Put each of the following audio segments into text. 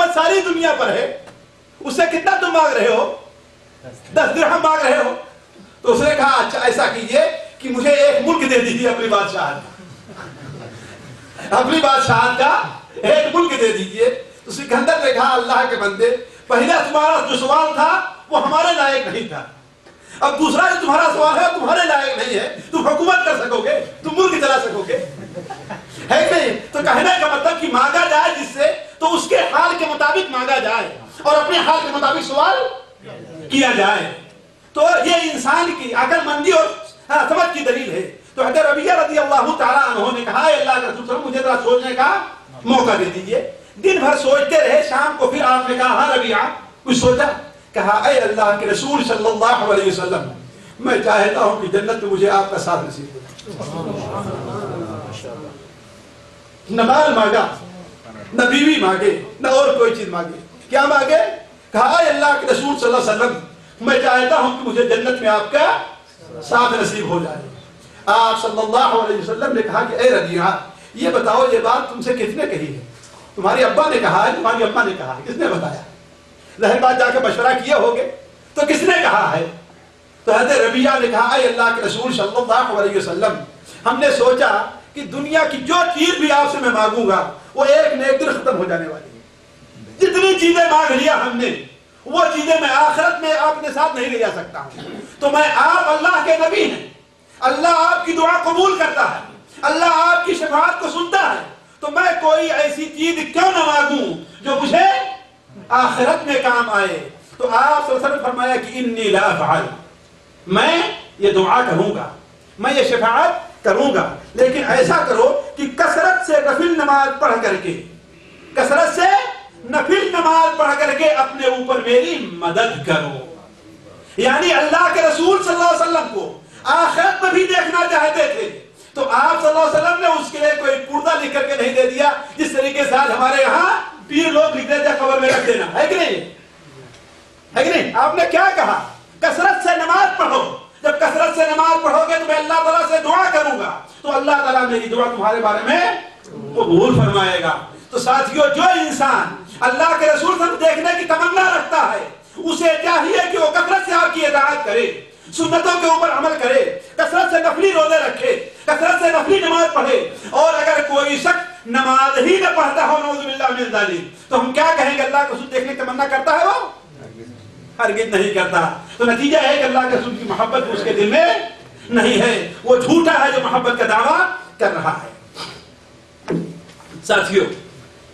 حکومت ساری دنیا پر ہے، اس سے کتنا تم مانگ رہے ہو؟ 10 درہم مانگ رہے ہو۔ تو اس نے کہا اچھا ایسا کیجئے کہ مجھے ایک ملک دے دیجیے اپنی بادشاہت کا، اپنی بادشاہت کا ایک ملک دے دیجیے۔ تو سکندر نے کہا اللہ کے بندے، پہلا تمہارا جو سوال تھا وہ ہمارے لائق نہیں تھا، اب دوسرا جو تمہارا سوال ہے تمہارے لائق نہیں ہے، تم حکومت کر سکو گے، تم ملک چلا سکو گے، ہے کہ نہیں؟ تو کہنے کا مطلب کہ مانگا جائے جس سے تو اس کے حال کے مطابق مانگا جائے اور اپنے حال کے مطابق سوال کیا جائے۔ تو یہ انسان کی عقل مندی اور سمجھ کی دلیل ہے۔ تو حضرت ربیعہ رضی اللہ تعالیٰ عنہ نے کہا اے اللہ کے رسول صلی اللہ علیہ وسلم مجھے ذرا سوچنے کا موقع دے دیجئے۔ دن بھر سوچتے رہے، شام کو پھر آپ نے کہا ہاں ربیعہ کچھ سوچا؟ کہا اے اللہ کے رسول صلی اللہ علیہ وسلم میں چاہتا ہوں کہ جنت میں مجھے آپ کا ساتھ نصیب ہو۔ نہ مال مانگا، نہ بیوی مانگے، نہ اور کوئی چیز مانگے، کیا مانگے؟ کہا اے اللہ کے رسول صلی اللہ علیہ وسلم میں چاہتا ہوں کہ مجھے جنت میں آپ کا ساتھ نصیب ہو جائے۔ آپ صلی اللہ علیہ وسلم نے کہا کہ اے ربیعہ یہ بتاؤ یہ بات تم سے کس نے کہی ہے؟ تمہاری ابا نے کہا ہے، تمہاری اما نے کہا ہے، کس نے بتایا؟ ظاہر بات جا کے مشورہ کیے ہوگے، تو کس نے کہا ہے؟ تو حضرت ربیعہ نے کہا اے اللہ کے رسول صلی اللہ علیہ وسلم ہم نے سوچا کہ دنیا کی جو چیز بھی آپ سے میں مانگوں گا وہ ایک نہ ایک دن ختم ہو جانے والی ہے۔ جتنی چیزیں مانگ لیا ہم نے وہ چیزیں میں آخرت میں آپ کے ساتھ نہیں لے جا سکتا ہوں۔ تو میں آپ اللہ کے نبی ہیں، اللہ آپ کی دعا قبول کرتا ہے، اللہ آپ کی شفاعت کو سنتا ہے، تو میں کوئی ایسی چیز کیوں نہ مانگوں جو مجھے آخرت میں کام آئے۔ تو آپ صلی اللہ علیہ وسلم نے فرمایا کہ انی لا افعل، میں یہ دعا کروں گا، میں یہ شفاعت کروں گا، لیکن ایسا کرو کہ کثرت سے نفل نماز پڑھ کر کے، کثرت سے نفل نماز پڑھ کر کے اپنے اوپر میری مدد کرو۔ یعنی اللہ کے رسول صلی اللہ علیہ وسلم کو آخرت میں بھی دیکھنا چاہتے تھے، تو آپ صلی اللہ علیہ وسلم نے اس کے لیے کوئی پردہ لکھ کر کے نہیں دے دیا جس طریقے سے آج ہمارے یہاں پیر لوگ لکھ دیتے ہیں قبر میں رکھ دینا، ہے کہ نہیں؟ ہے کہ نہیں؟ آپ نے کیا کہا؟ کثرت سے نماز پڑھو، جب کثرت سے نماز پڑھو گے تو میں اللہ تعالیٰ سے دعا کروں گا تو اللہ تعالیٰ میری دعا تمہارے بارے میں قبول فرمائے گا۔ تو ساتھیو جو انسان اللہ کے رسول سے دیکھنے کی تمنا رکھتا ہے اسے چاہیے کہ وہ کثرت سے آپ کی اطاعت کرے، سنتوں کے اوپر عمل کرے، کثرت سے نفلی روزے رکھے، کثرت سے نفلی نماز پڑھے، اور اگر کوئی شخص نماز ہی نہ پڑھتا ہو نعوذ باللہ من ذالک تو ہم کیا کہیں گے؟ اللہ کے رسول دیکھنے کی تمنا کرتا ہے؟ وہ ہرگز نہیں کرتا۔ تو نتیجہ ہے کہ اللہ کے رسول کی محبت اس کے دل میں نہیں ہے، وہ جھوٹا ہے جو محبت کا دعویٰ کر رہا ہے۔ ساتھیو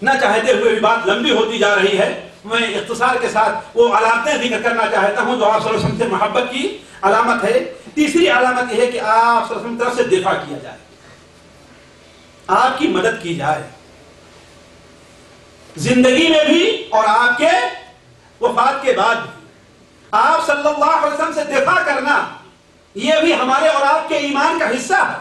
نہ چاہتے ہوئے بھی بات لمبی ہوتی جا رہی ہے، میں اختصار کے ساتھ وہ علامتیں ذکر کرنا چاہتا ہوں جو آپ صلی اللہ علیہ وسلم سے محبت کی علامت ہے۔ تیسری علامت یہ ہے کہ آپ صلی اللہ علیہ وسلم کی طرف سے دفاع کیا جائے، آپ کی مدد کی جائے، زندگی میں بھی اور آپ کے وفات کے بعد بھی۔ آپ صلی اللہ علیہ وسلم سے دفاع کرنا یہ بھی ہمارے اور آپ کے ایمان کا حصہ ہے۔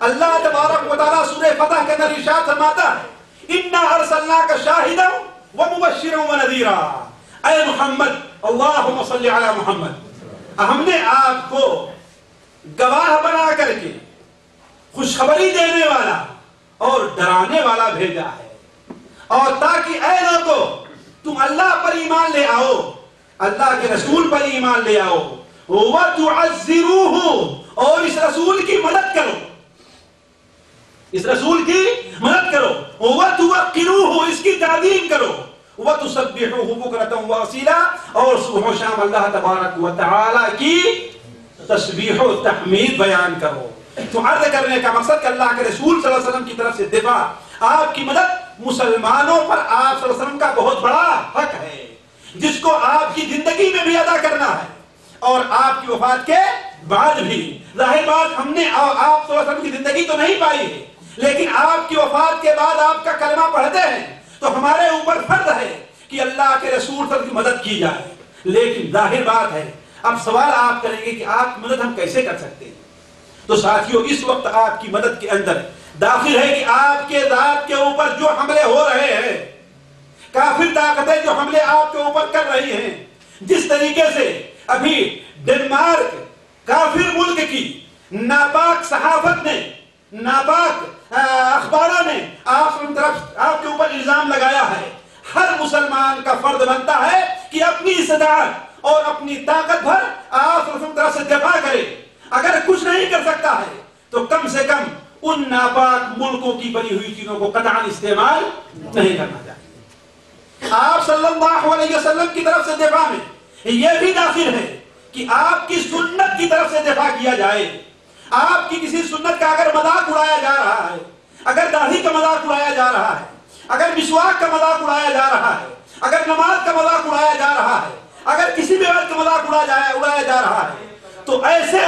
اللہ تبارک و تعالیٰ سورہ فتح کے اندر ارشاد فرماتا ہے اِنَّا أَرْسَلْنَاكَ شَاهِدًا وَمُبَشِّرًا وَنَذِيرًا، اے محمد اللہم صلی علی محمد، ہم نے آپ کو گواہ بنا کر کے خوشخبری دینے والا اور ڈرانے والا بھیجا ہے، اور تاکہ اے لوگو تم اللہ پر ایمان لے آؤ، اللہ کے رسول پر ایمان لے آؤ، وَتُعَزِّرُوهُ، اور اس رسول کی مدد کرو، اس رسول کی مدد کرو، وَتُوَقِّرُوهُ، اس کی تعظیم کرو، وَتُسَبِّحُوهُ بُكْرَةً وَأَصِيلًا، اور صبح و شام اللہ تبارک و تعالی کی تسبیح و تحمید بیان کرو۔ تو عرض کرنے کا مقصد کہ اللہ کے رسول صلی اللہ علیہ وسلم کی طرف سے دفاع، آپ کی مدد مسلمانوں پر آپ صلی اللہ علیہ وسلم کا بہت بڑا حق ہے جس کو آپ کی زندگی میں بھی ادا کرنا ہے اور آپ کی وفات کے بعد بھی۔ ظاہر بات ہم نے آپ صلی اللہ علیہ وسلم کی زندگی تو نہیں پائی ہے، لیکن آپ کی وفات کے بعد آپ کا کلمہ پڑھتے ہیں تو ہمارے اوپر فرض ہے کہ اللہ کے رسول صلی اللہ علیہ وسلم کی مدد کی جائے۔ لیکن ظاہر بات ہے اب سوال آپ کریں گے کہ آپ کی مدد ہم کیسے کر سکتے ہیں؟ تو ساتھیو اس وقت آپ کی مدد کے اندر داخل ہے کہ آپ کے ذات کے اوپر جو حملے ہو رہے ہیں، کافر طاقتیں جو حملے آپ کے اوپر کر رہی ہیں، جس طریقے سے ابھی ڈنمارک کافر ملک کی ناپاک صحافت نے، ناپاک اخباروں نے آپ کے اوپر الزام لگایا ہے، ہر مسلمان کا فرض بنتا ہے کہ اپنی استطاعت اور اپنی طاقت بھر آپ کی طرف سے دفاع کرے. اگر کچھ نہیں کر سکتا ہے تو کم سے کم ان ناپاک ملکوں کی بنی ہوئی چیزوں کو قطعاً استعمال نہیں کرنا چاہیے. آپ صلی اللہ علیہ وسلم کی طرف سے دفاع میں یہ بھی داخل ہے کہ آپ کی سنت کی طرف سے دفاع کیا جائے. آپ کی کسی سنت کا اگر مذاق اڑایا جا رہا ہے, اگر داڑھی کا مذاق اڑایا جا رہا ہے, اگر مسواک کا مذاق اڑایا جا رہا ہے, اگر نماز کا مذاق اڑایا جا رہا ہے, اگر کسی بھی بات کا مذاق اڑایا جا رہا ہے, تو ایسے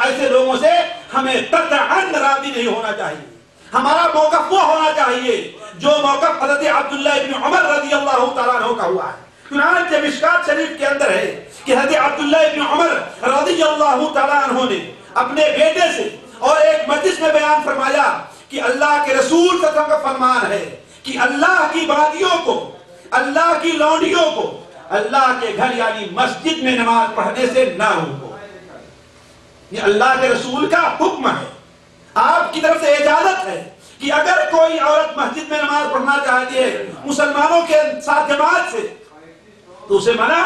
ایسے لوگوں سے ہمیں قطعاً راضی نہیں ہونا چاہیے. ہمارا موقف وہ ہونا چاہیے جو موقف حضرت عبداللہ ابن عمر رضی اللہ تعالیٰ عنہ کا ہوا ہے. چنانچہ مشکات شریف کے اندر ہے کہ حضرت عبداللہ ابن عمر رضی اللہ تعالیٰ عنہ نے اپنے بیٹے سے اور ایک مجلس میں بیان فرمایا کہ اللہ کے رسول صلی اللہ علیہ وسلم کا فرمان ہے کہ اللہ کی بادیوں کو, اللہ کی لونڈیوں کو اللہ کے گھر یعنی مسجد میں نماز پڑھنے سے نہ روکو. یہ اللہ کے رسول کا حکم ہے. آپ کی طرف سے اجازت ہے کہ اگر کوئی عورت مسجد میں نماز پڑھنا چاہتی ہے مسلمانوں کے ساتھ جماعت سے تو اسے منع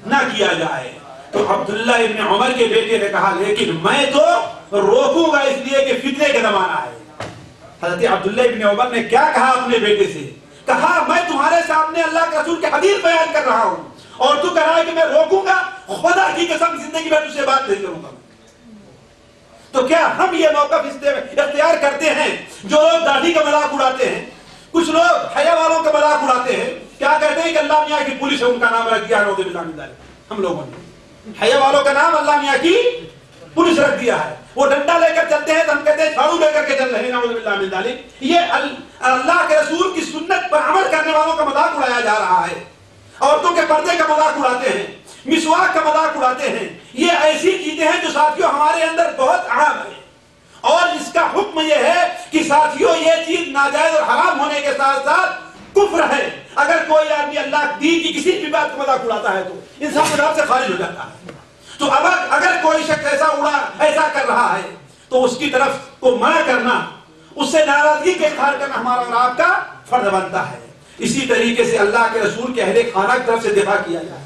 نہ کیا جائے. تو عبداللہ ابن عمر کے بیٹے نے کہا لیکن میں تو روکوں گا اس لیے کہ فتنے کا زمانہ ہے. حضرت عبداللہ ابن عمر نے کیا کہا اپنے بیٹے سے؟ کہا میں تمہارے سامنے اللہ کے رسول کے حدیث بیان کر رہا ہوں اور تو کہہ رہا ہے کہ میں روکوں گا. خدا کی قسم زندگی میں تجھ سے بات نہیں کروں گا. تو کیا ہم یہ موقف اختیار کرتے ہیں؟ جو لوگ داڑھی کا مذاق اڑاتے ہیں, کچھ لوگ حیا والوں کا مذاق اڑاتے ہیں, کیا کہتے ہیں کہ اللہ میاں کی پولیس ہے ان کا نام رکھ دیا نعوذ باللہ من ذالک. ہم لوگوں نے حیا والوں کا نام اللہ میاں کی پولیس رکھ دیا ہے. وہ ڈنڈا لے کر چلتے ہیں تو ہم کہتے ہیں جھاڑو لے کر کے چل رہے ہیں نعوذ باللہ من ذالک. یہ اللہ کے رسول کی سنت پر عمل کرنے والوں کا مذاق اڑایا جا رہا ہے. عورتوں کے پردے کا مذاق اڑاتے ہیں, مسواک کا مذاق اڑاتے ہیں. یہ ایسی چیزیں ہیں جو ساتھیوں ہمارے اندر بہت عام ہے اور اس کا حکم یہ ہے کہ ساتھیوں یہ چیز ناجائز اور حرام ہونے کے ساتھ ساتھ کفر ہے. اگر کوئی آدمی اللہ دین کی کسی بھی بات کا مذاق اڑاتا ہے تو انسان مذہب سے خارج ہو جاتا ہے. تو اب اگر کوئی شخص ایسا کر رہا ہے تو اس کی طرف کو منع کرنا, اس سے ناراضگی کا اظہار کرنا ہمارا اور آپ کا فرض بنتا ہے. اسی طریقے سے اللہ کے رسول کے اہل خانہ کی طرف سے دفاع کیا جائے.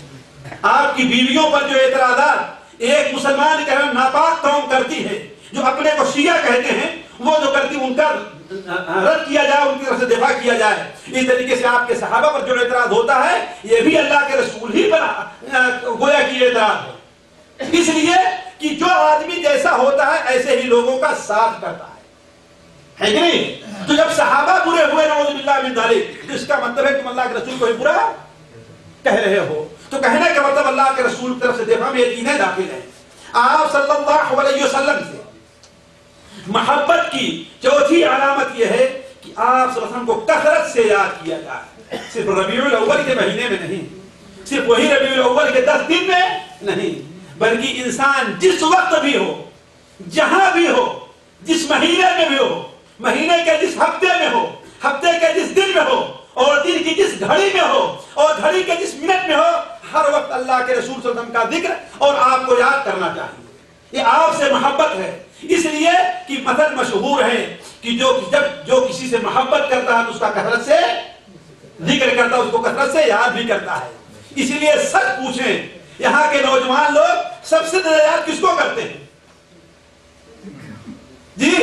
آپ کی بیویوں پر جو اعتراضات ایک مسلمان کے ناپاک قوم کرتی ہے, جو اپنے کو شیعہ کہتے ہیں, وہ جو کرتی ان کا رد کیا جائے, ان کی طرف سے دفاع کیا جائے. اس طریقے سے آپ کے صحابہ پر جو اعتراض ہوتا ہے یہ بھی اللہ کے رسول ہی پر گویا کی اعتراض ہے. اس لیے کہ جو آدمی جیسا ہوتا ہے ایسے ہی لوگوں کا ساتھ کرتا ہے کہ نہیں؟ تو جب صحابہ برے ہوئے نعوذ باللہ من ذالک تو اس کا مطلب ہے کہ تم اللہ کے رسول کو ہی برا کہہ رہے ہو. تو کہنے کا مطلب اللہ کے رسول کی طرف سے دفاع میں یہ چیزیں داخل ہیں. آپ صلی اللہ علیہ وسلم سے محبت کی چوتھی علامت یہ ہے کہ آپ صلی اللہ علیہ وسلم کو کثرت سے یاد کیا جائے. صرف ربیع الاول کے مہینے میں نہیں, صرف وہی ربیع الاول کے 10 دن میں نہیں, بلکہ انسان جس وقت بھی ہو, جہاں بھی ہو, جس مہینے میں بھی ہو, مہینے کے جس ہفتے میں ہو, ہفتے کے جس دن میں ہو, اور دن کی جس گھڑی میں ہو, اور گھڑی کے جس منٹ میں ہو, ہر وقت اللہ کے رسول صلی اللہ علیہ وسلم کا ذکر اور آپ کو یاد کرنا چاہیے. یہ آپ سے محبت ہے. اس لیے کہ مثل مشہور ہے کہ جو کسی سے محبت کرتا ہے تو اس کا کثرت سے ذکر کرتا ہے, اس کو کثرت سے یاد بھی کرتا ہے. اس لیے سچ پوچھیں, یہاں کے نوجوان لوگ سب سے زیادہ یاد کس کو کرتے ہیں؟ جی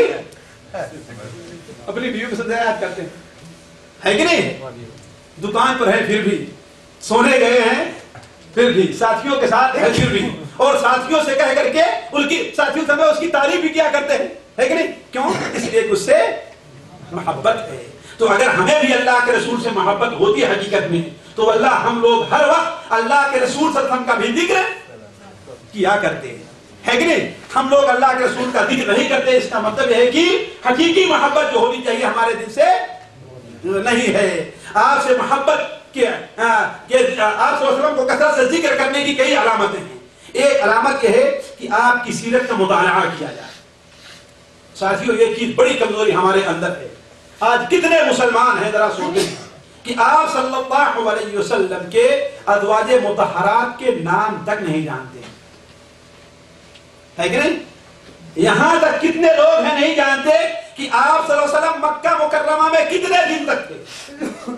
اپنی بیوی کو سب سے زیادہ یاد کرتے ہیں, ہے کہ نہیں؟ دکان پر ہے پھر بھی, سونے گئے ہیں پھر بھی, ساتھیوں کے ساتھ ہے پھر بھی, اور ساتھیوں سے کہہ کر کے ان کی ساتھیوں سے اس کی تعریف بھی کیا کرتے ہیں, ہے کہ نہیں؟ کیوں؟ اس لیے کہ اس سے محبت ہے. تو اگر ہمیں بھی اللہ کے رسول سے محبت ہوتی ہے حقیقت میں تو اللہ ہم لوگ ہر وقت اللہ کے رسول صلی اللہ علیہ وسلم کا بھی ذکر کیا کرتے ہیں, ہے کہ نہیں؟ ہم لوگ اللہ کے رسول کا ذکر نہیں کرتے. اس کا مطلب یہ ہے کہ حقیقی محبت جو ہونی چاہیے ہمارے دل سے نہیں ہے. آپ سے محبت کہ آپ صلی اللہ علیہ وسلم کو کثرت سے ذکر کرنے کی کئی علامتیں ہیں. ایک علامت یہ ہے کہ آپ کی سیرت کا مطالعہ کیا جائے. ساتھیوں یہ چیز بڑی کمزوری ہمارے اندر ہے. آج کتنے مسلمان ہیں ذرا سوچیں کہ آپ صلی اللہ علیہ وسلم کے ازواج مطہرات کے نام تک نہیں جانتے, ہے کہ نہیں؟ یہاں تک کتنے لوگ ہیں نہیں جانتے کہ آپ صلی اللہ علیہ وسلم مکہ مکرمہ میں کتنے دن تک تھے.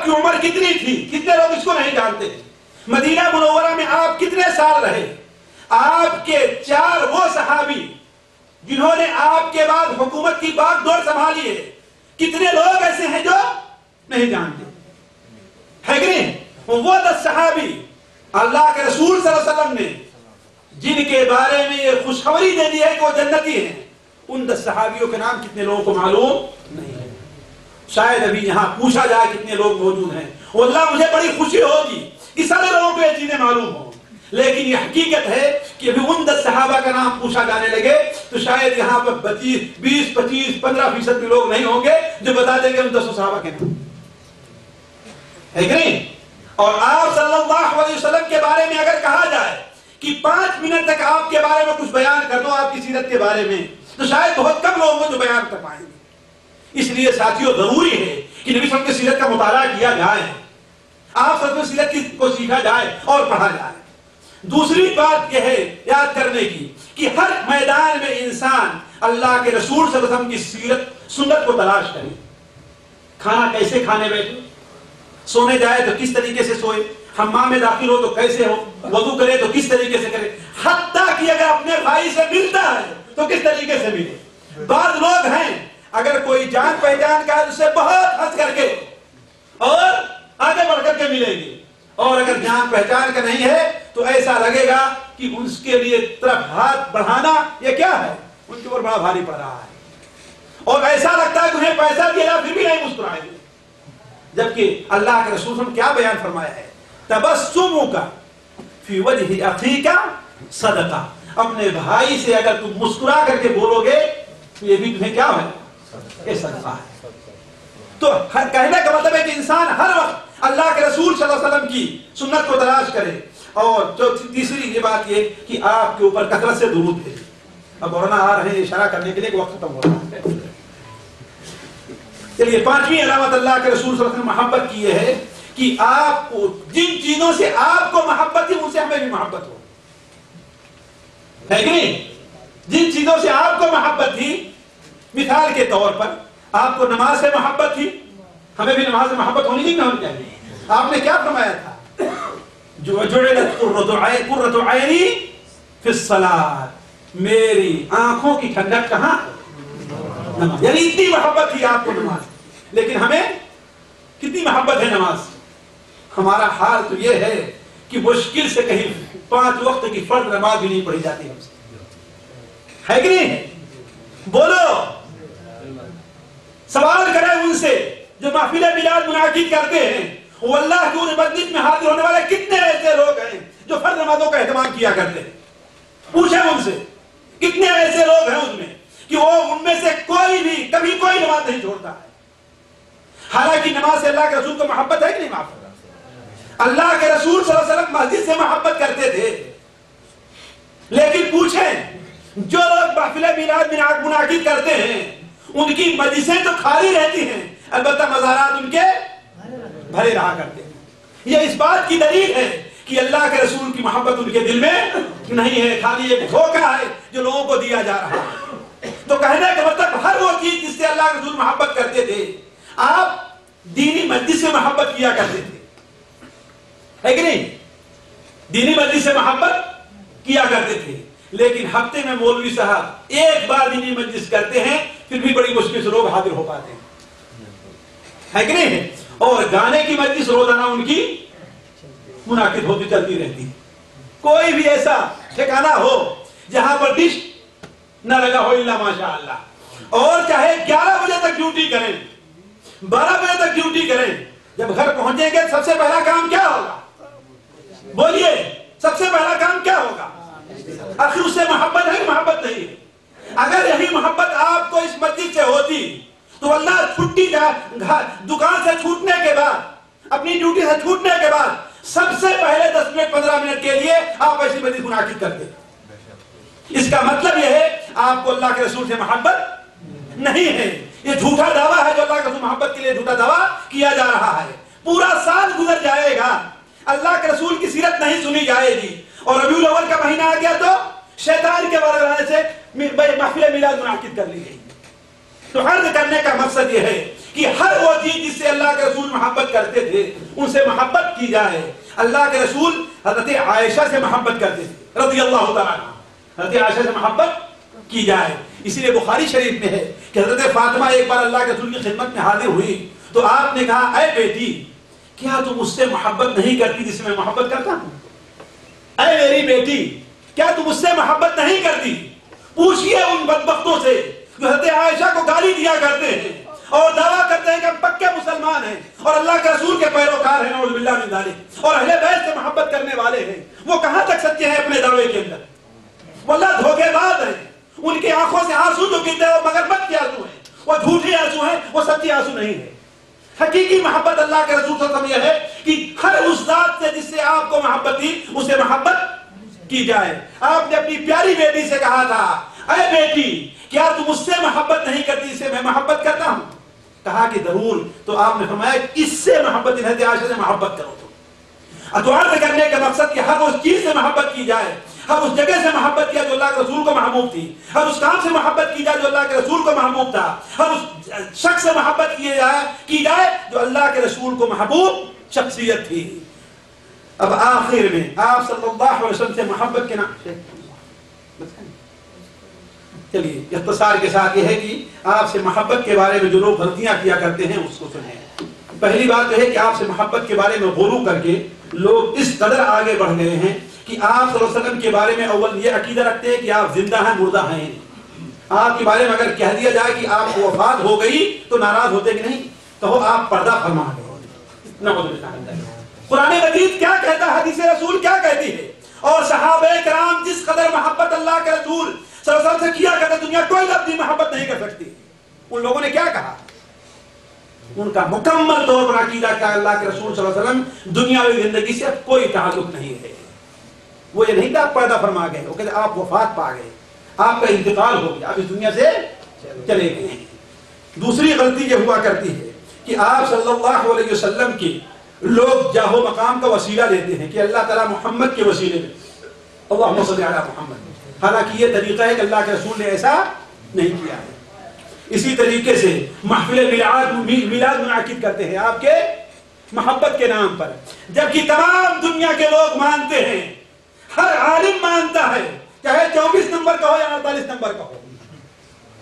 کی عمر کتنی تھی؟ کتنے لوگ اس کو نہیں جانتے؟ مدینہ منورہ میں آپ کتنے سال رہے؟ آپ کے 4 وہ صحابی جنہوں نے آپ کے بعد حکومت کی باغ ڈور سنبھالی ہے، کتنے لوگ ایسے ہیں جو نہیں جانتے؟ ہے کہ نہیں؟ وہ 10 صحابی اللہ کے رسول صلی اللہ علیہ وسلم نے جن کے بارے میں یہ خوشخبری دے دی ہے کہ وہ جنتی ہیں، ان 10 صحابیوں کے نام کتنے لوگوں کو معلوم نہیں ہے؟ شاید ابھی یہاں پوچھا جائے کتنے لوگ موجود ہیں، واللہ مجھے بڑی خوشی ہوگی کہ سارے لوگوں کو یہ چیزیں معلوم ہوں، لیکن یہ حقیقت ہے کہ ابھی ان 10 صحابہ کا نام پوچھا جانے لگے تو شاید یہاں پر 20 25 15% بھی لوگ نہیں ہوں گے جو بتا دیں گے ان 10 صحابہ کے نام، ہے کہ نہیں؟ اور آپ صلی اللہ علیہ وسلم کے بارے میں اگر کہا جائے کہ 5 منٹ تک آپ کے بارے میں کچھ بیان کر دو آپ کی سیرت کے بارے میں، تو شاید بہت کم لوگ ہیں جو بیان کر پائیں گے۔ اس لیے ساتھیوں ضروری ہے کہ نبی صلی اللہ علیہ وسلم کی سیرت کا مطالعہ کیا جائے، آپ سب کی سیرت کو سیکھا جائے اور پڑھا جائے۔ دوسری بات یہ ہے یاد کرنے کی کہ ہر میدان میں انسان اللہ کے رسول صلی اللہ علیہ وسلم کی سیرت سنت کو تلاش کرے۔ کھانا کیسے کھانے بیٹھے، سونے جائے تو کس طریقے سے سوئے، حمام میں داخل ہو تو کیسے ہو، وضو کرے تو کس طریقے سے کرے، حتیٰ کہ اگر اپنے بھائی سے ملتا ہے تو کس طریقے سے ملے۔ بعض لوگ ہیں اگر کوئی جان پہچان کا ہے تو اسے بہت ہنس کر کے اور آگے بڑھ کر کے ملے گی، اور اگر جان پہچان کا نہیں ہے تو ایسا لگے گا کہ اس کے لیے طرف ہاتھ بڑھانا یہ کیا ہے، ان کے اوپر بڑا بھاری پڑ رہا ہے، اور ایسا لگتا ہے کہ انہیں پیسہ دیا پھر بھی نہیں مسکرائیں گے۔ جبکہ اللہ کے رسول نے کیا بیان فرمایا ہے، تبسمک فی وجہ اخیک صدقہ، اپنے بھائی سے اگر تم مسکرا کر کے بولو گے تو یہ بھی تمہیں کیا ہے، یہ صدقہ ہے۔ تو کہنے کا مطلب ہے کہ انسان ہر وقت اللہ کے رسول صلی اللہ علیہ وسلم کی سنت کو تلاش کرے، اور جو تیسری یہ بات یہ کہ آپ کے اوپر کثرت سے درود بھیجے۔ اب مولانا آ رہے ہیں اشارہ کرنے کے لیے کہ وقت ختم ہو رہا ہے۔ چلیے 5ویں علامت اللہ کے رسول صلی اللہ علیہ وسلم محبت کی یہ ہے کہ آپ کو جن چیزوں سے آپ کو محبت تھی ان سے ہمیں بھی محبت ہو، ہے کہ نہیں؟ جن چیزوں سے آپ کو محبت تھی، مثال کے طور پر آپ کو نماز سے محبت تھی، ہمیں بھی نماز سے محبت ہونی چاہیے۔ آپ نے کیا فرمایا تھا، جعلت قرۃ عینی فی الصلاۃ، میری آنکھوں کی ٹھنڈک کہاں ہے، نماز۔ یعنی اتنی محبت تھی آپ کو نماز، لیکن ہمیں کتنی محبت ہے نماز؟ ہمارا حال تو یہ ہے کہ مشکل سے کہیں 5 وقت کی فرض نماز بھی نہیں پڑھی جاتی ہم سے، ہے کہ نہیں؟ بولو، سوال کریں ان سے جو محفل میلاد منعقد کرتے ہیں، واللہ کی ان مجلس میں حاضر ہونے والے کتنے ایسے لوگ ہیں جو فرض نمازوں کا اہتمام کیا کرتے ہیں؟ پوچھیں ان سے کتنے ایسے لوگ ہیں ان میں کہ وہ ان میں سے کوئی بھی کبھی کوئی نماز نہیں چھوڑتا ہے، حالانکہ نماز سے اللہ کے رسول کو محبت ہے کہ نہیں؟ محبت، اللہ کے رسول صلی اللہ علیہ وسلم مسجد سے محبت کرتے تھے، لیکن پوچھیں جو لوگ محفل میلاد منعقد کرتے ہیں ان کی مجلسیں تو خالی رہتی ہیں، البتہ مزارات ان کے بھرے رہا کرتے ہیں۔ یہ اس بات کی دلیل ہے کہ اللہ کے رسول کی محبت ان کے دل میں نہیں ہے، خالی ایک دھوکہ ہے جو لوگوں کو دیا جا رہا ہے۔ تو کہنے کا مطلب ہر وہ چیز جس سے اللہ کے رسول محبت کرتے تھے، آپ دینی مجلس سے محبت کیا کرتے تھے، ہے کہ نہیں؟ دینی مجلس سے محبت کیا کرتے تھے، لیکن ہفتے میں مولوی صاحب ایک بار دینی مجلس کرتے ہیں، پھر بھی بڑی مشکل سے لوگ حاضر ہو پاتے ہیں، ہے کہ نہیں؟ اور گانے کی مجلس روزانہ ان کی منعقد ہوتی چلتی رہتی ہے۔ کوئی بھی ایسا ٹھکانہ ہو جہاں پر ڈش نہ لگا ہو الا ماشاء اللہ، اور چاہے 11 بجے تک ڈیوٹی کریں، 12 بجے تک ڈیوٹی کریں، جب گھر پہنچیں گے سب سے پہلا کام کیا ہوگا؟ بولیے، سب سے پہلا کام کیا ہوگا؟ آخر اس سے محبت ہے کہ محبت نہیں ہے؟ اگر یہی محبت آپ کو اس مسجد سے ہوتی تو اللہ چھٹی دکان سے چھوٹنے کے بعد، اپنی ڈیوٹی سے چھوٹنے کے بعد سب سے پہلے 10 منٹ 15 منٹ کے لیے آپ ایسی مجلس منعقد کرتے۔ اس کا مطلب یہ ہے آپ کو اللہ کے رسول سے محبت نہیں ہے، یہ جھوٹا دعویٰ ہے جو اللہ کے رسول محبت کے لیے جھوٹا دعویٰ کیا جا رہا ہے۔ پورا سال گزر جائے گا، اللہ کے رسول کی سیرت نہیں سنی جائے گی، اور ربیع الاول کا مہینہ آ گیا تو شیطان کے بارے سے محفل میلاد منعقد کر لی گئی۔ تو عرض کرنے کا مقصد یہ ہے کہ ہر وہ چیز جس سے اللہ کے رسول محبت کرتے تھے تھے ان سے محبت کی جائے. اللہ کے رسول حضرت عائشہ سے محبت کرتے تھے رضی اللہ تعالیٰ عنہ. حضرت عائشہ سے محبت کی جائے. اسی لیے بخاری شریف میں ہے کہ حضرت فاطمہ ایک بار اللہ کے رسول کی خدمت میں حاضر ہوئی تو آپ نے کہا اے بیٹی کیا تم اس سے محبت نہیں کرتی جس سے میں محبت کرتا ہوں؟ اے میری بیٹی کیا تم اس سے محبت نہیں کرتی؟ پوچھئے ان بدبختوں سے جو حضرت عائشہ کو گالی دیا کرتے ہیں اور دعویٰ کرتے ہیں کہ ہم پکے مسلمان ہیں اور اللہ کے رسول کے پیروکار ہیں نعوذ باللہ من ذالک اور اہل بیت سے محبت کرنے والے ہیں. وہ کہاں تک سچے ہیں اپنے دعوے کے اندر؟ وہ اللہ دھوکے باز ہیں. ان کی آنکھوں سے آنسو جو گرتے ہیں وہ مغربت کے آنسو ہیں, وہ جھوٹے آنسو ہیں, وہ سچے آنسو نہیں ہیں. حقیقی محبت اللہ کے رسول صلی اللہ علیہ وسلم یہ ہے کہ ہر اس ذات سے جس سے آپ کو محبت تھی اسے محبت کی جائے. آپ نے اپنی پیاری بیٹی سے کہا تھا اے بیٹی کیا تم اس سے محبت نہیں کرتی جس سے میں محبت کرتا ہوں؟ کہا کہ ضرور. تو آپ نے فرمایا اس سے محبت حضرت عائشہ سے محبت کرو. تو عرض کرنے کا مقصد کہ ہر اس چیز سے محبت کی جائے, ہر اس جگہ سے محبت کیا جو اللہ کے رسول کو محبوب تھی, ہر اس کام سے محبت کی جائے جو اللہ کے رسول کو محبوب تھا, ہر اس شخص سے محبت کی جائے جو اللہ کے رسول کو محبوب شخصیت تھی. اب آخر میں آپ صلی اللہ علیہ وسلم سے محبت کے نام چلیے اختصار کے ساتھ یہ ہے کہ آپ سے محبت کے بارے میں جو لوگ غلطیاں کیا کرتے ہیں اس کو سنیں. پہلی بات تو ہے کہ آپ سے محبت کے بارے میں غلو کر کے لوگ اس قدر آگے بڑھ گئے ہیں کہ آپ صلی اللہ علیہ وسلم کے بارے میں اول یہ عقیدہ رکھتے ہیں کہ آپ زندہ ہیں مردہ ہیں. آپ کے بارے میں اگر کہہ دیا جائے کہ آپ کو وفات ہو گئی تو ناراض ہوتے کہ نہیں؟ کہو آپ پردہ فرما گئے. قرآن مجید کیا کہتا ہے, حدیث رسول کیا کہتی ہے, اور صحابہ کرام جس قدر محبت اللہ کے رسول صلی اللہ علیہ وسلم سے کیا کرتے دنیا کوئی لفظی محبت نہیں کر سکتی. ان لوگوں نے کیا کہا؟ ان کا مکمل طور پر عقیدہ کہ اللہ کے رسول صلی اللہ علیہ وسلم دنیاوی زندگی سے اب کوئی تعلق نہیں ہے. وہ یہ نہیں کہ آپ پردہ فرما گئے, وہ کہتے آپ وفات پا گئے, آپ کا انتقال ہو گیا, آپ اس دنیا سے چلے گئے. دوسری غلطی یہ ہوا کرتی ہے کہ آپ صلی اللہ علیہ وسلم کی لوگ جاہ و مقام کا وسیلہ لیتے ہیں کہ اللہ تعالیٰ محمد کے وسیلے میں اللہم صلی علی محمد. حالانکہ یہ طریقہ ہے کہ اللہ کے رسول نے ایسا نہیں کیا ہے. اسی طریقے سے محفل میلاد منعقد کرتے ہیں آپ کے محبت کے نام پر, جبکہ تمام دنیا کے لوگ مانتے ہیں, ہر عالم مانتا ہے, چاہے 24 نمبر کا ہو یا 48 نمبر کا ہو,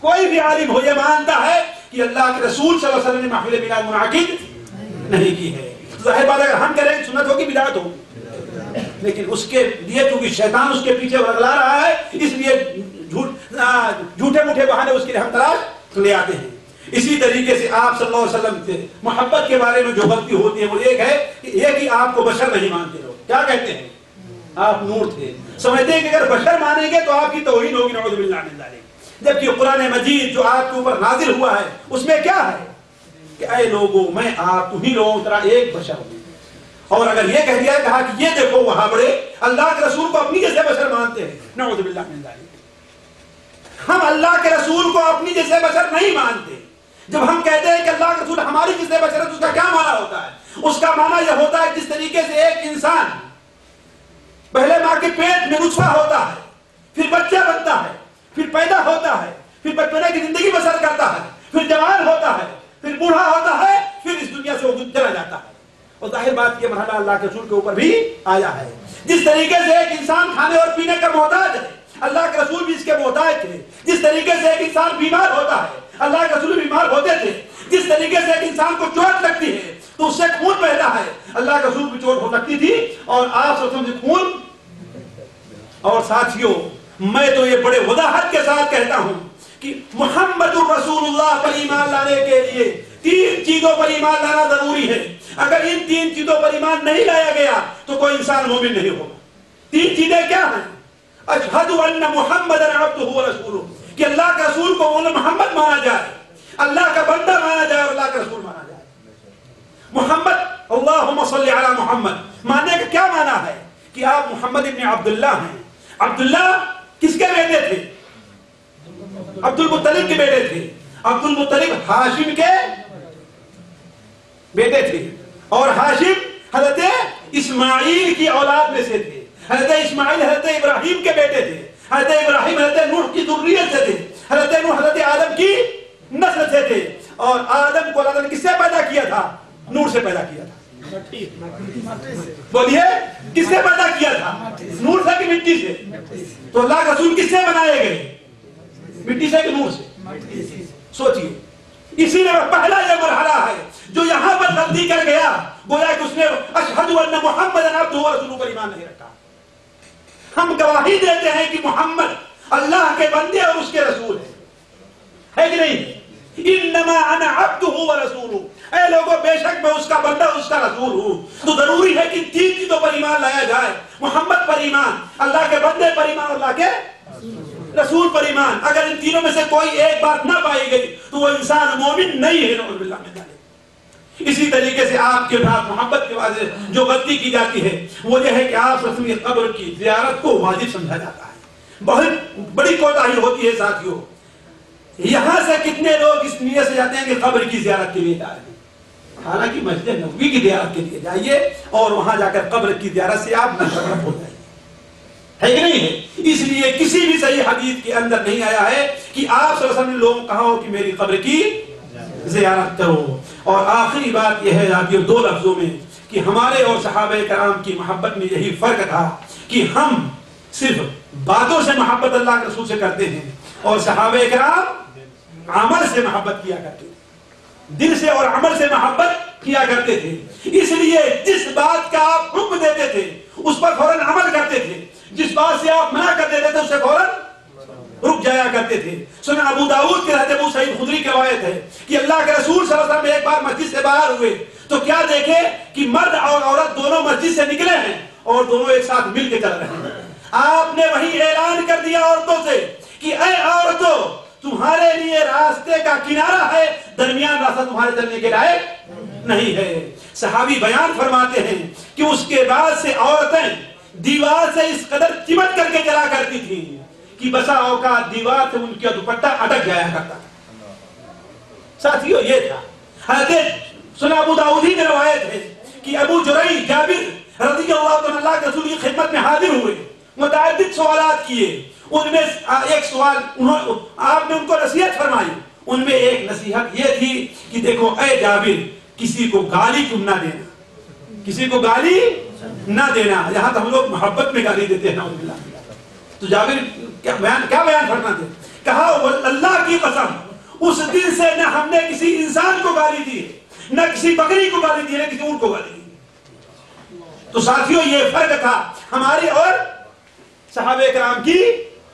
کوئی بھی عالم ہو یہ مانتا ہے کہ اللہ کے رسول صلی اللہ علیہ وسلم نے محفل میلاد منعقد نہیں کی ہے. ظاہر بات اگر ہم کریں سنت ہوگی بدعت ہوگی, لیکن اس کے لیے چونکہ شیطان اس کے پیچھے ورگلا رہا ہے اس لیے جھوٹے موٹے بہانے اس کے لیے ہم تلاش لے آتے ہیں. اسی طریقے سے آپ صلی اللہ علیہ وسلم سے محبت کے بارے میں جو غلطی ہوتی ہے وہ ایک ہے کہ یہ کہ آپ کو بشر نہیں مانتے. لوگ کیا کہتے ہیں؟ آپ نور تھے, سمجھتے ہیں کہ اگر بشر مانیں گے تو آپ کی توہین ہوگی نعوذ باللہ من ذالک. جبکہ قرآن مجید جو آپ کے اوپر نازل ہوا ہے اس میں کیا ہے کہ اے لوگوں میں آپ تمہیں لوگوں کی طرح ایک بشر ہوں. اور اگر یہ کہہ دیا ہے کہا کہ یہ دیکھو وہاں بڑے اللہ کے رسول کو اپنی جیسے بشر مانتے ہیں نعوذ باللہ من ذالک. ہم اللہ کے رسول کو اپنی جیسے بشر نہیں مانتے. جب ہم کہتے ہیں کہ اللہ کے رسول ہماری جیسے بشر ہے تو اس کا کیا معنی ہوتا ہے؟ اس کا معنی یہ ہوتا ہے جس طریقے سے ایک انسان پہلے ماں کے پیٹ میں نطفہ ہوتا ہے, پھر بچہ بنتا ہے, پھر پیدا ہوتا ہے, پھر بچپنے کی زندگی بسر کرتا ہے, پھر جوان ہوتا ہے, پھر بوڑھا ہوتا ہے, پھر اس دنیا سے وہ چلا جاتا ہے. اور ظاہر بات یہ مرحلہ اللہ کے رسول کے اوپر بھی آیا ہے. جس طریقے سے ایک انسان کھانے اور پینے کا محتاج ہے اللہ کے رسول بھی اس کے محتاج تھے. جس طریقے سے ایک انسان بیمار ہوتا ہے اللہ کے رسول بیمار ہوتے تھے. جس طریقے سے ایک انسان کو چوٹ لگتی ہے تو اس سے خون بہتا ہے اللہ کے رسول بھی چوٹ ہو سکتی تھی اور آپ سے خون. اور ساتھیوں میں تو یہ بڑے وضاحت کے ساتھ کہتا ہوں کہ محمد الرسول اللہ پر ایمان لانے کے لیے 3 چیزوں پر ایمان لانا ضروری ہے. اگر ان 3 چیزوں پر ایمان نہیں لایا گیا تو کوئی انسان مومن نہیں ہوگا. 3 چیزیں کیا ہیں؟ اشہد ان محمد عبدہ ورسولہ, کہ اللہ کے رسول کو محمد مانا جائے, اللہ کا بندہ مانا جائے اور اللہ کا رسول مانا جائے. محمد اللہم صلی علی محمد ماننے کا کیا معنی ہے کہ آپ محمد ابن عبداللہ ہیں. عبداللہ کس کے بیٹے تھے؟ عبد المطلب کے بیٹے تھے. عبد المطلب ہاشم کے بیٹے تھے اور ہاشم حضرت اسماعیل کی اولاد میں سے تھے. حضرت اسماعیل حضرت ابراہیم کے بیٹے تھے. حضرت ابراہیم حضرت نوح کی ذریت سے تھے. حضرت نوح حضرت آدم کی نسل سے تھے. اور آدم کو اللہ نے کس سے پیدا کیا تھا؟ نور سے پیدا کیا تھا. بولیے کس سے پیدا کیا تھا؟ نور سے کہ مٹی سے؟ تو اللہ کے رسول کس سے بنائے گئے؟ مٹی سے کہ نور سے؟ سوچئے، اسی لیے پہلا یہ مرحلہ ہے جو یہاں پر غلطی کر گیا، گویا کہ اس نے اشہد ان محمد عبدہ ورسولہ پر ایمان نہیں رکھا۔ ہم گواہی دیتے ہیں کہ محمد اللہ کے بندے اور اس کے رسول ہے کہ نہیں؟ انما انا عبدہ ورسولہ، اے لوگوں بے شک میں اس کا بندہ اس کا رسول ہوں۔ تو ضروری ہے کہ تین چیزوں پر ایمان لایا جائے، محمد پر ایمان، اللہ کے بندے پر ایمان اور اللہ کے رسول پر ایمان۔ اگر ان تینوں میں سے کوئی ایک بات نہ پائی گئی تو وہ انسان مومن نہیں ہے، نعوذ باللہ من ذالک۔ اسی طریقے سے آپ کے بعد محبت کے واسطے جو غلطی کی جاتی ہے وہ یہ ہے کہ آپ رسول کی قبر کی زیارت کو واجب سمجھا جاتا ہے۔ بہت بڑی کوتاہی ہوتی ہے ساتھیوں۔ یہاں سے کتنے لوگ اس نیت سے جاتے ہیں کہ قبر کی زیارت کے لیے جا رہے ہیں، حالانکہ مسجد نبوی کی زیارت کے لیے جائیے اور وہاں جا کر قبر کی زیارت سے آپ مشرف ہو جائیے، ہے کہ نہیں ہے؟ اس لیے کسی بھی صحیح حدیث کے اندر نہیں آیا ہے کہ آپ صلی اللہ علیہ وسلم نے لوگوں کو کہا ہو کہ میری قبر کی زیارت کرو۔ اور آخری بات یہ ہے ساتھیوں دو لفظوں میں کہ ہمارے اور صحابہ کرام کی محبت میں یہی فرق تھا کہ ہم صرف باتوں سے محبت اللہ کے رسول سے کرتے ہیں اور صحابہ کرام عمل سے محبت کیا کرتے تھے، دل سے اور عمل سے محبت کیا کرتے تھے۔ اس لیے جس بات کا آپ حکم دیتے تھے اس پر فوراً عمل کرتے تھے، جس بات سے آپ منع کر دیتے تھے اس سے فوراً رک جایا کرتے تھے۔ سنن ابو داؤد کے حضرت ابو سعید خدری کی روایت ہے کہ اللہ کے رسول صلی اللہ علیہ وسلم ایک بار مسجد سے باہر ہوئے تو کیا دیکھے کہ مرد اور عورت دونوں مسجد سے نکلے ہیں اور دونوں ایک ساتھ مل کے چل رہے ہیں۔ آپ نے وہی اعلان کر دیا عورتوں سے کہ اے عورتوں، تمہارے لیے راستے کا کنارہ ہے، درمیان راستہ تمہارے چلنے کے لائق نہیں ہے۔ صحابی بیان فرماتے ہیں کہ اس کے بعد سے عورتیں دیوار سے اس قدر چمٹ کر کے چلا کرتی تھیں کہ بسا اوقات دیوار سے ان کا دوپٹہ اٹک جایا کرتا تھا۔ ساتھیوں یہ تھا حضرت سنن ابو داؤد کی روایت ہے کہ ابو جرئی جابر رضی اللہ عنہ اللہ کے رسول کی خدمت میں حاضر ہوئے، متعدد سوالات کیے۔ ان میں ایک سوال آپ نے ان کو نصیحت فرمائی، ان میں ایک نصیحت یہ تھی کہ دیکھو اے جابر، کسی کو گالی تم نہ دینا، کسی کو گالی نہ دینا۔ یہاں تو ہم لوگ محبت میں گالی دیتے ہیں، نعوذ باللہ۔ تو جابر کیا بیان فرماتے؟ کہا اللہ کی قسم اس دن سے نہ ہم نے کسی انسان کو گالی دی، نہ کسی بکری کو گالی دی، نہ کسی اونٹ کو گالی دی۔ تو ساتھیوں یہ فرق تھا ہماری اور صحابہ کرام کی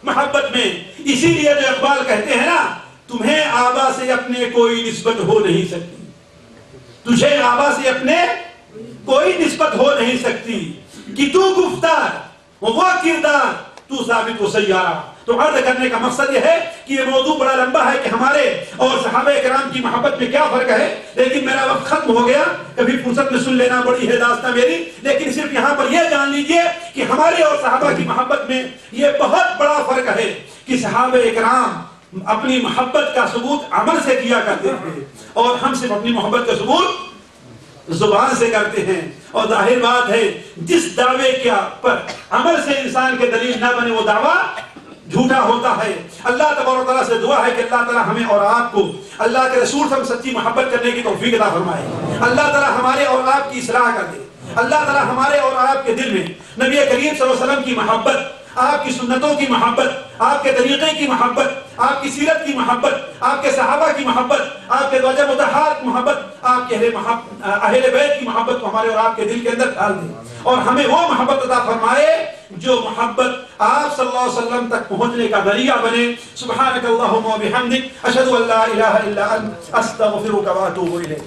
محبت میں۔ اسی لیے جو اقبال کہتے ہیں نا، تمہیں آبا سے اپنے کوئی نسبت ہو نہیں سکتی، تجھے آبا سے اپنے کوئی نسبت ہو نہیں سکتی، کہ تو گفتار وہ کردار تو ثابت و سیارہ۔ تو عرض کرنے کا مقصد یہ ہے کہ یہ موضوع بڑا لمبا ہے کہ ہمارے اور صحابہ کرام کی محبت میں کیا فرق ہے، لیکن میرا وقت ختم ہو گیا، کبھی فرصت میں سن لینا، بڑی ہے داستان میری۔ لیکن صرف یہاں پر یہ جان لیجئے کہ ہمارے اور صحابہ کی محبت میں یہ بہت بڑا فرق ہے کہ صحابہ کرام اپنی محبت کا ثبوت عمل سے کیا کرتے تھے اور ہم صرف اپنی محبت کا ثبوت زبان سے کرتے ہیں۔ اور ظاہر بات ہے جس دعوے کے پر عمل سے انسان کے دلیل نہ بنے وہ دعویٰ جھوٹا ہوتا ہے۔ اللہ تبارک و تعالیٰ سے دعا ہے کہ اللہ تعالیٰ ہمیں اور آپ کو اللہ کے رسول سے سچی محبت کرنے کی توفیق عطا فرمائے۔ اللہ تعالیٰ ہمارے اور آپ کی اصلاح کر دے۔ اللہ تعالیٰ ہمارے اور آپ کے دل میں نبی کریم صلی اللہ علیہ وسلم کی محبت، آپ کی سنتوں کی محبت، آپ کے طریقے کی محبت، آپ کی سیرت کی محبت، آپ کے صحابہ کی محبت، آپ کے زوجہ مطہرات کی محبت، آپ کے اہل بیت کی محبت کو ہمارے اور آپ کے دل کے اندر ڈال دے اور ہمیں وہ محبت عطا فرمائے جو محبت آپ صلی اللہ علیہ وسلم تک پہنچنے کا ذریعہ بنے۔ سبحانک اللہم و بحمدک، اشہد ان لا الہ الا انت، استغفرک و اتوب الیک۔